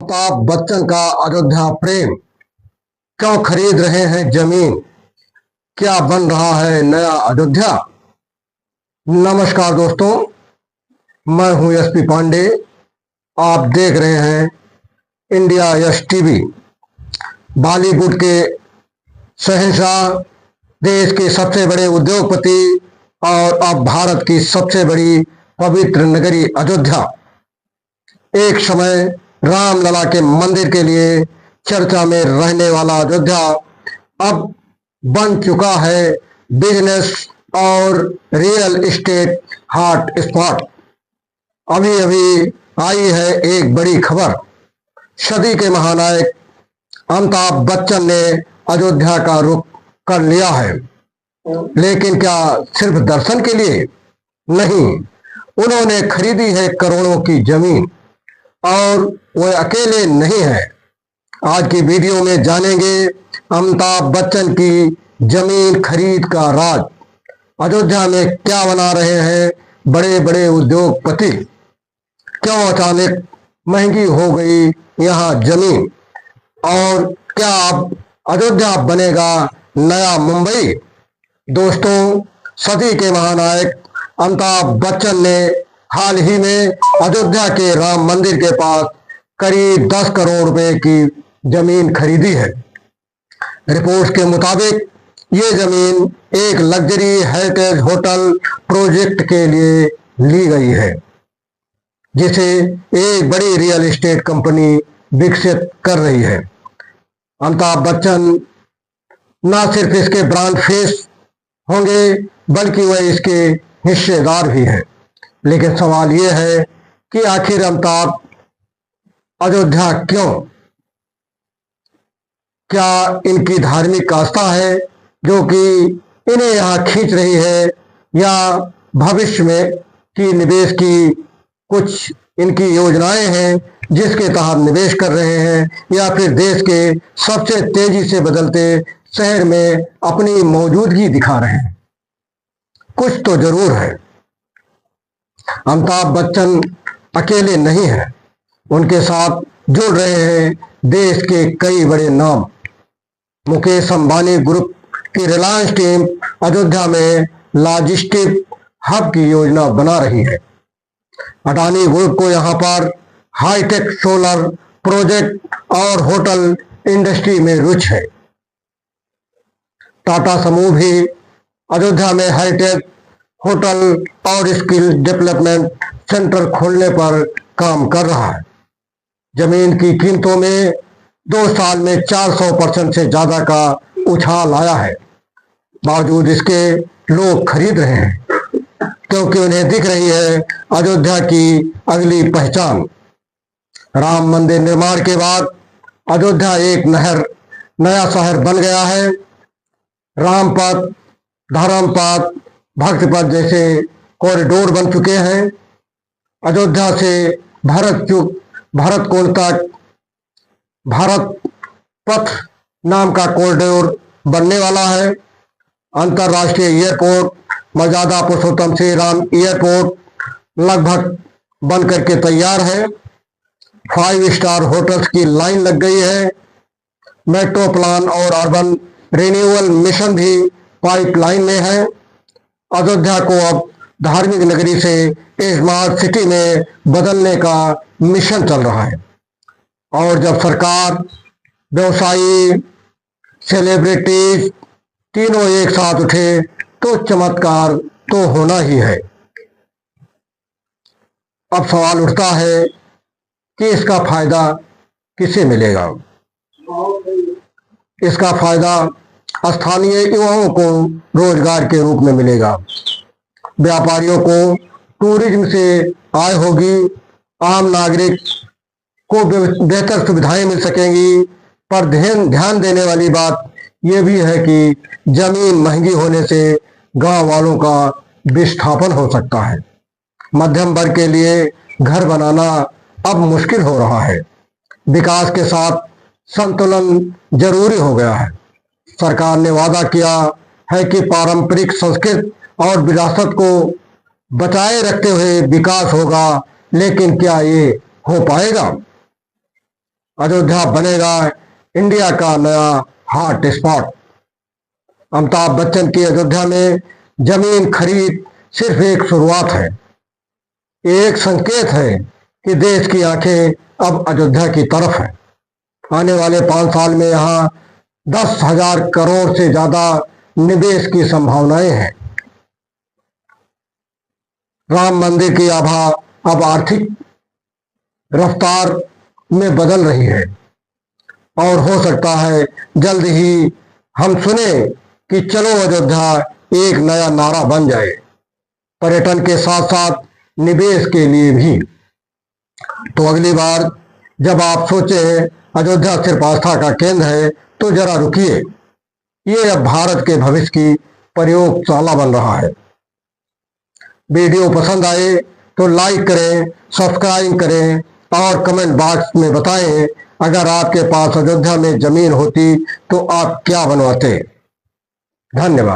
अमिताभ बच्चन का अयोध्या प्रेम, क्यों खरीद रहे हैं जमीन, क्या बन रहा है नया अयोध्या। नमस्कार दोस्तों, मैं हूं एसपी पांडे। आप देख रहे हैं इंडिया यश टीवी। बॉलीवुड के शहंशाह, देश के सबसे बड़े उद्योगपति और अब भारत की सबसे बड़ी पवित्र नगरी अयोध्या, एक समय रामलला के मंदिर के लिए चर्चा में रहने वाला अयोध्या अब बन चुका है बिजनेस और रियल एस्टेट हॉट स्पॉट। अभी अभी आई है एक बड़ी खबर। सदी के महानायक अमिताभ बच्चन ने अयोध्या का रुख कर लिया है, लेकिन क्या सिर्फ दर्शन के लिए? नहीं, उन्होंने खरीदी है करोड़ों की जमीन, और वो अकेले नहीं है। आज की वीडियो में जानेंगे अमिताभ बच्चन की जमीन खरीद का राज। अयोध्या में क्या बना रहे हैं बड़े बड़े उद्योगपति, क्यों अचानक महंगी हो गई यहाँ जमीन, और क्या अब अयोध्या बनेगा नया मुंबई। दोस्तों, सदी के महानायक अमिताभ बच्चन ने हाल ही में अयोध्या के राम मंदिर के पास करीब 10 करोड़ रुपए की जमीन खरीदी है। रिपोर्ट्स के मुताबिक ये जमीन एक लग्जरी हेरिटेज होटल प्रोजेक्ट के लिए ली गई है, जिसे एक बड़ी रियल एस्टेट कंपनी विकसित कर रही है। अमिताभ बच्चन न सिर्फ इसके ब्रांड फेस होंगे, बल्कि वह इसके हिस्सेदार भी हैं। लेकिन सवाल यह है कि आखिर अमिताभ अयोध्या क्यों? क्या इनकी धार्मिक आस्था है जो कि इन्हें यहाँ खींच रही है, या भविष्य में की निवेश की कुछ इनकी योजनाएं हैं जिसके तहत निवेश कर रहे हैं, या फिर देश के सबसे तेजी से बदलते शहर में अपनी मौजूदगी दिखा रहे हैं? कुछ तो जरूर है। अमिताभ बच्चन अकेले नहीं हैं, उनके साथ जुड़ रहे हैं देश के कई बड़े नाम। मुकेश अंबानी ग्रुप की रिलायंस टीम अयोध्या में लॉजिस्टिक हब की योजना बना रही है। अडानी ग्रुप को यहां पर हाईटेक सोलर प्रोजेक्ट और होटल इंडस्ट्री में रुचि है। टाटा समूह भी अयोध्या में हाईटेक होटल और स्किल डेवलपमेंट सेंटर खोलने पर काम कर रहा है। जमीन की कीमतों में 2 साल में 400% से ज्यादा का उछाल आया है। बावजूद इसके लोग खरीद रहे हैं, क्योंकि उन्हें दिख रही है अयोध्या की अगली पहचान। राम मंदिर निर्माण के बाद अयोध्या एक नया शहर बन गया है। रामपथ, धर्मपथ, भक्तपथ जैसे कॉरिडोर बन चुके हैं। अयोध्या से भरतकुंड तक भारत पथ नाम का कॉरिडोर बनने वाला है। अंतर्राष्ट्रीय एयरपोर्ट मर्यादा पुरुषोत्तम श्री राम एयरपोर्ट लगभग बन करके तैयार है। 5 स्टार होटल्स की लाइन लग गई है। मेट्रो प्लान और अर्बन रिन्यूअल मिशन भी पाइपलाइन में है। अयोध्या को अब धार्मिक नगरी से स्मार्ट सिटी में बदलने का मिशन चल रहा है। और जब सरकार, व्यवसायी, सेलिब्रिटीज तीनों एक साथ उठे तो चमत्कार तो होना ही है। अब सवाल उठता है कि इसका फायदा किसे मिलेगा। इसका फायदा स्थानीय युवाओं को रोजगार के रूप में मिलेगा, व्यापारियों को टूरिज्म से आय होगी, आम नागरिक को बेहतर सुविधाएं मिल सकेंगी। पर ध्यान देने वाली बात यह भी है कि जमीन महंगी होने से गांव वालों का विस्थापन हो सकता है। मध्यम वर्ग के लिए घर बनाना अब मुश्किल हो रहा है। विकास के साथ संतुलन जरूरी हो गया है। सरकार ने वादा किया है कि पारंपरिक संस्कृति और विरासत को बचाए रखते हुए विकास होगा, लेकिन क्या ये हो पाएगा? अयोध्या बनेगा इंडिया का नया हॉट स्पॉट। अमिताभ बच्चन की अयोध्या में जमीन खरीद सिर्फ एक शुरुआत है, एक संकेत है कि देश की आंखें अब अयोध्या की तरफ है। आने वाले 5 साल में यहाँ 10,000 करोड़ से ज्यादा निवेश की संभावनाएं हैं। राम मंदिर की आभा अब आर्थिक रफ्तार में बदल रही है और हो सकता है जल्द ही हम सुने कि चलो अयोध्या एक नया नारा बन जाए, पर्यटन के साथ साथ निवेश के लिए भी। तो अगली बार जब आप सोचें अयोध्या सिर्फ आस्था का केंद्र है, तो जरा रुकिए, ये अब भारत के भविष्य की प्रयोगशाला बन रहा है। वीडियो पसंद आए तो लाइक करें, सब्सक्राइब करें और कमेंट बॉक्स में बताएं अगर आपके पास अयोध्या में जमीन होती तो आप क्या बनवाते। धन्यवाद।